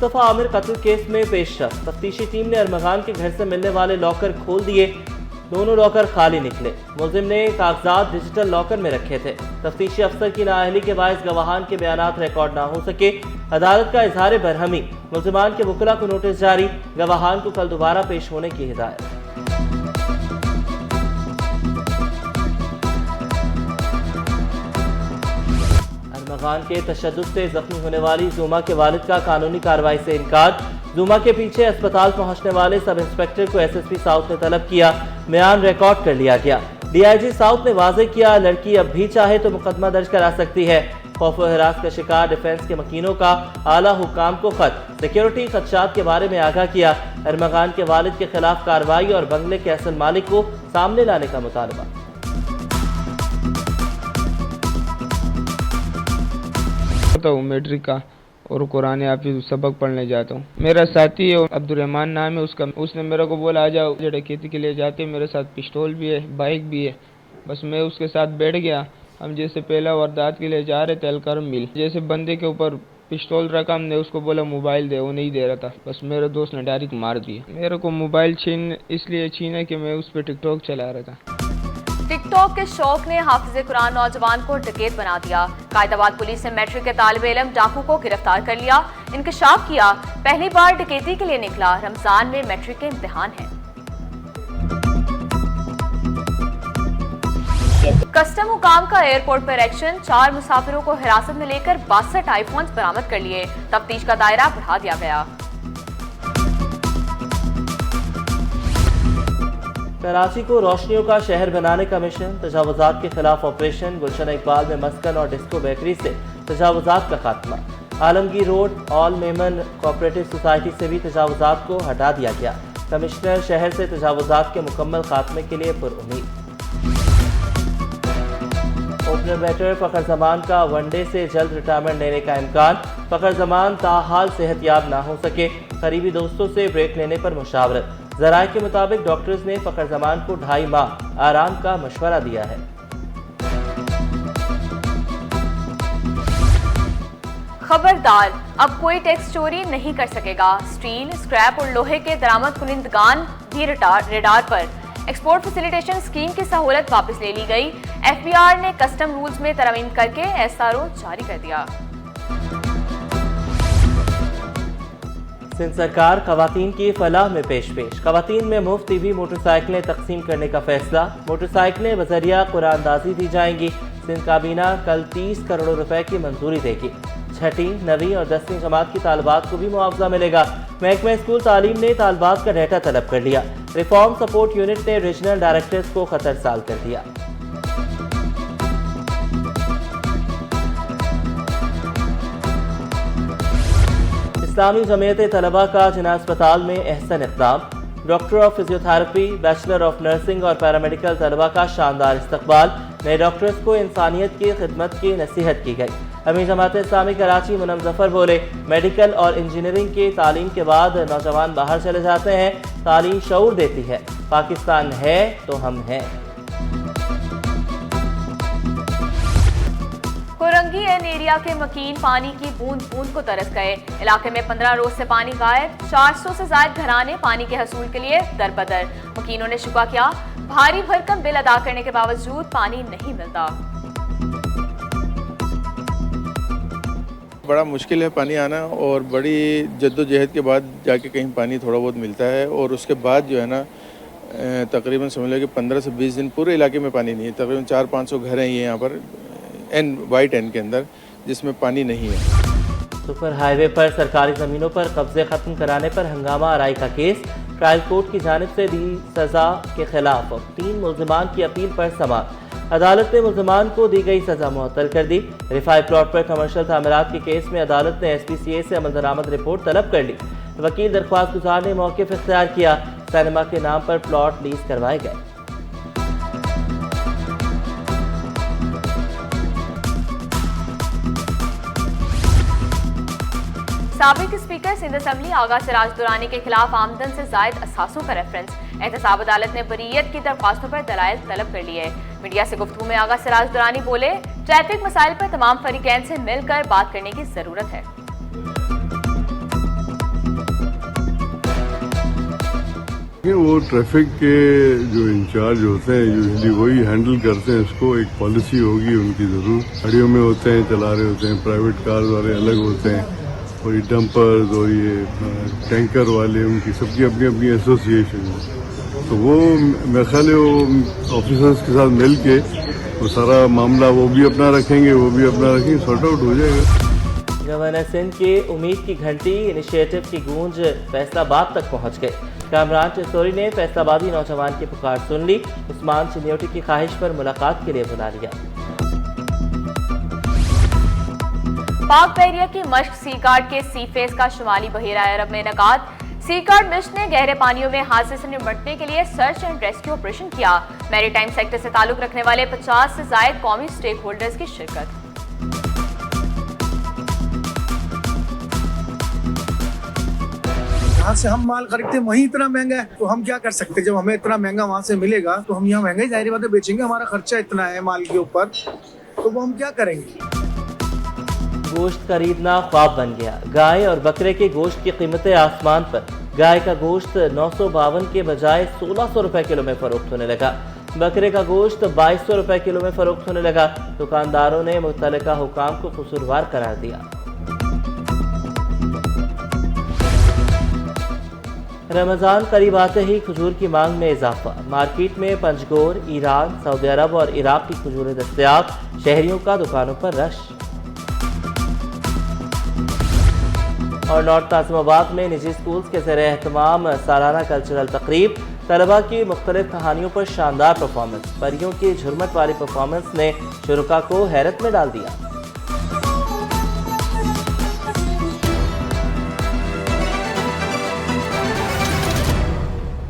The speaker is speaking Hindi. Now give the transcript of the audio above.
मुस्तफ़ा आमिर कत्ल केस में पेशरफ। तफ्तीशी टीम ने अरमगान के घर से मिलने वाले लॉकर खोल दिए। दोनों लॉकर खाली निकले। मुलजिम ने कागजात डिजिटल लॉकर में रखे थे। तफ्तीशी अफसर की नाअहली के बायस गवाहान के बयानात रिकॉर्ड ना हो सके। अदालत का इजहार बरहमी। मुलजिमान के वकील को नोटिस जारी। गवाहान को कल दोबारा पेश होने की हिदायत। अरमगान के तशद्दुद से जख्मी होने वाली जुमा के वालिद का कानूनी कार्रवाई से इनकार। जुमा के पीछे अस्पताल पहुंचने वाले सब इंस्पेक्टर को एसएसपी साउथ ने तलब किया। बयान रिकॉर्ड कर लिया गया। डीआईजी साउथ ने वाजे किया, लड़की अब भी चाहे तो मुकदमा दर्ज करा सकती है। खौफ व हिरास का शिकार डिफेंस के मकीनों का आला हुकाम को खत। सिक्योरिटी खदशात के बारे में आगाह किया। अरमगान के वालिद के खिलाफ कार्रवाई और बंगले के असल मालिक को सामने लाने का मुतालबा। मैट्रिक का और कुरान हाफिज सबक पढ़ने जाता हूँ। मेरा साथी है अब्दुलरहमान नाम है उसका। उसने मेरे को बोला आ जाओ खेती के लिए जाते। मेरे साथ पिस्तौल भी है, बाइक भी है। बस मैं उसके साथ बैठ गया। हम जैसे पहला वारदात के लिए जा रहे थे अलकरम मिल, जैसे बंदे के ऊपर पिस्तौल रखा, हमने उसको बोला मोबाइल दे, वो नहीं दे रहा था। बस मेरे दोस्त ने डायरेक्ट मार दिया। मेरे को मोबाइल इसलिए छीना कि मैं उस पर टिकटॉक चला रहा था। टिकटॉक के शौक ने हाफिज कुरान नौजवान को डकैत बना दिया। कायदाबाद पुलिस ने मैट्रिक के तालिब इल्म डाकू को गिरफ्तार कर लिया। इंकशाफ किया, पहली बार डकैती के लिए निकला। रमजान में मैट्रिक के इम्तिहान है। कस्टम हुकाम का एयरपोर्ट पर एक्शन। 4 मुसाफिरों को हिरासत में लेकर 62 आईफोन्स बरामद कर लिए। तफ्तीश का दायरा बढ़ा दिया गया। कराची को रोशनियों का शहर बनाने का मिशन। तजावुजात के खिलाफ ऑपरेशन। गुलशन इकबाल में मस्कन और डिस्को बेकरी से तजावुजात का खात्मा। Alamgir road all Memon cooperative society से भी तजावुजात को हटा दिया गया। कमिश्नर शहर से तजावुजात के मुकम्मल खात्मे के लिए पुरुम्मीद। ओपनर बैटर फखर जमान का वनडे से जल्द रिटायरमेंट लेने का इम्कान। फखर जमान ताहाल सेहतयाब ना हो सके। करीबी दोस्तों से ब्रेक लेने पर मुशावरत। जराये के मुताबिक डॉक्टर्स ने फखर जमान को 2.5 माह आराम का मशवरा दिया है। खबरदार, अब कोई टैक्स चोरी नहीं कर सकेगा। स्टील, स्क्रैप और लोहे के दरामद कुनिंदगान भी रेडार पर। एक्सपोर्ट फैसिलिटेशन स्कीम की सहूलत वापस ले ली गई। एफबीआर ने कस्टम रूल्स में तरमीम करके एसआरओ जारी कर दिया। सिंध सरकार खवातीन की फलाह में पेश। खवातीन में मुफ्त ईवी मोटरसाइकिलें तकसीम करने का फैसला। मोटरसाइकिलें बजरिया कुरानदाजी दी जाएंगी। सिंध काबीना कल 30 करोड़ रुपए की मंजूरी देगी। 6वीं, 9वीं और 10वीं जमात की तालिबात को भी मुआवजा मिलेगा। महकमा स्कूल तालीम ने तालिबात का डाटा तलब कर लिया। रिफॉर्म सपोर्ट यूनिट ने रीजनल डायरेक्टर्स को खतरसाल कर दिया। इस्लामी जमीयत तलबा का जिना अस्पताल में एहसन इक़दाम। Doctor of physiotherapy, bachelor of nursing और पैरामेडिकल तलबा का शानदार इस्तकबाल। नए डॉक्टर्स को इंसानियत की खिदमत की नसीहत की गई। अमीर जमात इस्लामी कराची मुनम जफर बोले, मेडिकल और इंजीनियरिंग की तालीम के बाद नौजवान बाहर चले जाते हैं। तालीम शऊर देती है। पाकिस्तान है तो हम हैं। कोरंगी एन एरिया के मकीन पानी की बूंद बूंद को तरस गए। इलाके में 15 रोज से पानी गायब। 400 से ज्यादा घराने पानी के हसूल के लिए दरबदर। मकीनों ने शिकवा किया, भारी भरकम बिल अदा करने के बावजूद पानी नहीं मिलता। बड़ा मुश्किल है पानी आना और बड़ी जद्दोजहद के बाद जाके कहीं पानी थोड़ा बहुत मिलता है। और उसके बाद जो है ना तकरीबन समझ लो कि 15 से 20 दिन पूरे इलाके में पानी नहीं है। तकरीबन 400-500 घर हैं ये यहाँ पर वाइट एन के अंदर जिसमें पानी नहीं है। सुपर हाईवे पर सरकारी ज़मीनों पर कब्जे खत्म कराने पर हंगामा आराई का केस। ट्रायल कोर्ट की जानिब से दी सजा के खिलाफ 3 मुल्जिमान की अपील पर समाअत। अदालत ने मुल्जिमान को दी गई सजा मुअत्तल कर दी। रिफाई प्लॉट पर कमर्शियल तामीरात के केस में अदालत ने SPCA से अमल दरामद रिपोर्ट तलब कर ली। वकील दरख्वास्त गुजार ने मौक़िफ़ इख्तियार किया। सिनेमा के नाम पर प्लॉट लीज करवाए गए। साबिक स्पीकर सिंध असेंबली आगा सिराज दुरानी के खिलाफ आमदन से जायद असासों का रेफरेंस। एहतसाब अदालत ने बरीयत की दरख्वास्तों पर दलाइल तलब कर लिए। मीडिया से गुफ्तगू में आगा सिराज दुरानी बोले, ट्रैफिक मसाइल पर तमाम फरीकैन से मिलकर बात करने की जरूरत है। कि वो ट्रैफिक के जो इंचार्ज होते हैं यूजली वही हैंडल करते हैं इसको। एक पॉलिसी होगी उनकी ज़रूर। गाड़ियों में होते हैं, चला रहे होते हैं, प्राइवेट कार वाले अलग होते हैं, और ये डंपर्स और ये टैंकर वाले, उनकी सबकी अपनी अपनी एसोसिएशन है। तो वो मेरे ख्याल है वो ऑफिसर्स के साथ मिल के वो सारा मामला वो भी अपना रखेंगे, वो भी अपना रखेंगे, सॉर्ट आउट हो जाएगा। गवर्नर सिंध के उम्मीद की घंटी इनिशिएटिव की गूंज फैसलाबाद तक पहुंच गई। कामरान चिस्तोरी ने फैसलाबादी नौजवान की पुकार सुन ली, उस्मान चिन्योटी की ख्वाहिश पर मुलाकात के लिए बुला लिया। पाक बहरिया की मश्क सी गार्ड के सी फेस का शुमाली बहिरा अरब में इनेकाद। सी गार्ड मिशन ने गहरे पानियों में हादसे से निपटने के लिए सर्च एंड रेस्क्यू ऑपरेशन किया। मैरीटाइम सेक्टर से ताल्लुक रखने वाले 50 से ज्यादा कौमी स्टेक होल्डर्स की शिरकत। जहाँ से हम माल खरीदते हैं वहीं इतना महंगा है, तो हम क्या कर सकते हैं? जब हमें इतना महंगा वहाँ से मिलेगा तो हम यहाँ महंगा ही जाहिर बात है बेचेंगे। हमारा खर्चा इतना है माल के ऊपर, तो वो हम क्या करेंगे? गोश्त खरीदना ख्वाब बन गया। गाय और बकरे के गोश्त की कीमतें आसमान पर। गाय का गोश्त 952 के बजाय 1600 रुपए किलो में फरोख्त होने लगा। बकरे का गोश्त 2200 रुपए किलो में फरोख्त होने लगा। दुकानदारों ने मुतल्लिका हुकाम को कसूरवार करार दिया। रमज़ान करीब आते ही खजूर की मांग में इजाफा। मार्केट में पंजगोर, ईरान, सऊदी अरब और इराक की खजूरें दस्तयाब। शहरियों का दुकानों पर रश। और नॉर्थ नाज़िमाबाद में निजी स्कूल्स के ज़रिए एहतमाम सालाना कल्चरल तकरीब। तलबा की मुख्तलिफ कहानियों पर शानदार परफॉर्मेंस। परियों की झुरमट वाली परफॉर्मेंस ने शुरुका को हैरत में डाल दिया।